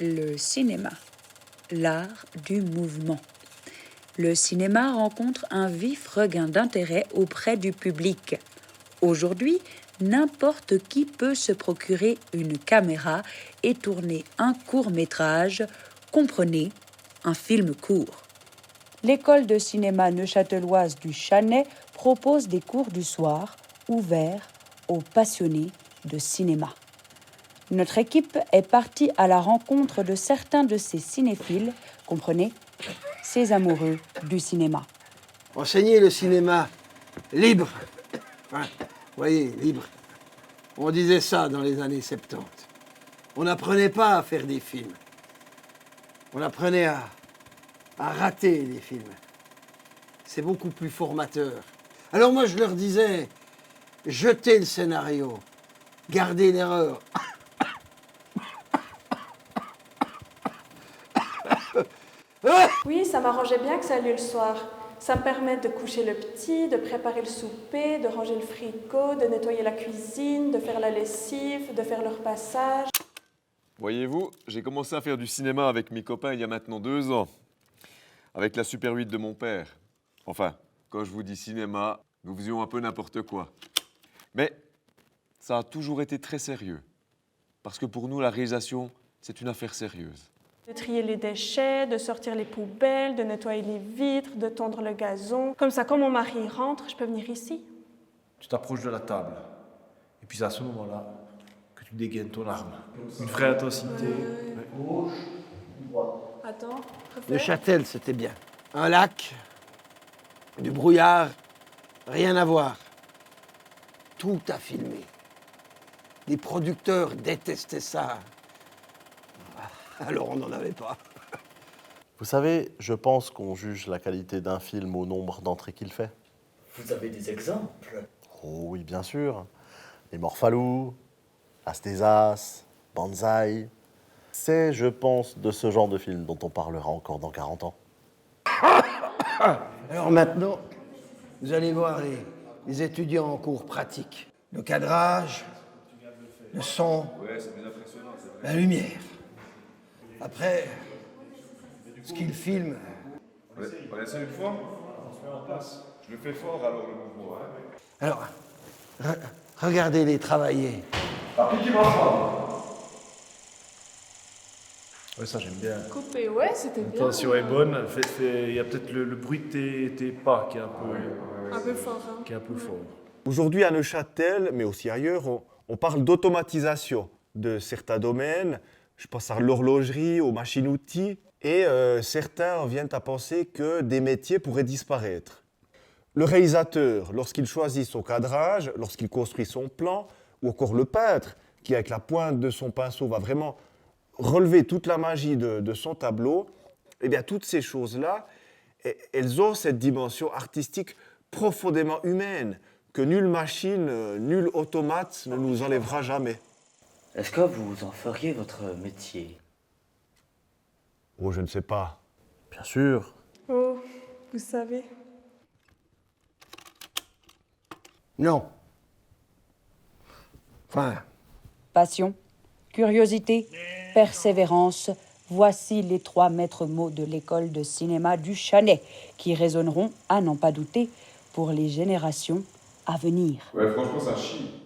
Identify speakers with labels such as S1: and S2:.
S1: Le cinéma, l'art du mouvement. Le cinéma rencontre un vif regain d'intérêt auprès du public. Aujourd'hui, n'importe qui peut se procurer une caméra et tourner un court-métrage, comprenez, un film court. L'école de cinéma neuchâteloise du Chanet propose des cours du soir ouverts aux passionnés de cinéma. Notre équipe est partie à la rencontre de certains de ces cinéphiles, comprenez, ces amoureux du cinéma.
S2: Enseigner le cinéma libre, enfin, voyez, libre. On disait ça dans les années 70. On n'apprenait pas à faire des films. On apprenait à rater les films. C'est beaucoup plus formateur. Alors moi, je leur disais, jetez le scénario, gardez l'erreur.
S3: Oui, ça m'arrangeait bien que ça ait lieu le soir. Ça me permet de coucher le petit, de préparer le souper, de ranger le frigo, de nettoyer la cuisine, de faire la lessive, de faire le repassage.
S4: Voyez-vous, j'ai commencé à faire du cinéma avec mes copains il y a maintenant 2 ans, avec la Super 8 de mon père. Enfin, quand je vous dis cinéma, nous faisions un peu n'importe quoi. Mais ça a toujours été très sérieux, parce que pour nous, la réalisation, c'est une affaire sérieuse.
S3: De trier les déchets, de sortir les poubelles, de nettoyer les vitres, de tondre le gazon. Comme ça, quand mon mari rentre, je peux venir ici.
S5: Tu t'approches de la table. Et puis c'est à ce moment-là que tu dégaines ton arme. Une vraie intensité. Gauche, droite.
S3: Attends,
S2: Le Châtel, c'était bien. Un lac, du brouillard, rien à voir. Tout à filmer. Les producteurs détestaient ça. Alors on n'en avait pas.
S6: Vous savez, je pense qu'on juge la qualité d'un film au nombre d'entrées qu'il fait.
S7: Vous avez des exemples?
S6: Oh oui, bien sûr. Les Morphalou, As des As, Banzai. C'est, je pense, de ce genre de film dont on parlera encore dans 40 ans.
S2: Alors maintenant, vous allez voir les étudiants en cours pratiques. Le cadrage, le son, la lumière. Après, ce qu'ils filment.
S4: On essaie une fois? On se met en place. Je le fais fort alors le mouvement.
S2: Alors, regardez-les travailler.
S5: Ouais, ça j'aime bien.
S3: Coupé, ouais, c'était bien.
S5: L'intention est bonne. Il y a peut-être le bruit de tes pas qui est
S3: Un peu fort, hein.
S5: qui est un peu fort.
S8: Aujourd'hui, à Neuchâtel, mais aussi ailleurs, on parle d'automatisation de certains domaines. Je pense à l'horlogerie, aux machines-outils. Et certains viennent à penser que des métiers pourraient disparaître. Le réalisateur, lorsqu'il choisit son cadrage, lorsqu'il construit son plan, ou encore le peintre, qui avec la pointe de son pinceau va vraiment relever toute la magie de son tableau, eh bien toutes ces choses-là, elles ont cette dimension artistique profondément humaine, que nulle machine, nul automate ne nous enlèvera jamais.
S7: Est-ce que vous en feriez votre métier?
S8: Oh, je ne sais pas.
S6: Bien sûr.
S3: Oh, vous savez.
S2: Non. Enfin,
S1: Passion, curiosité, persévérance, voici les 3 maîtres mots de l'école de cinéma du Chanet, qui résonneront, à n'en pas douter, pour les générations à venir.
S4: Ouais, franchement, ça chie.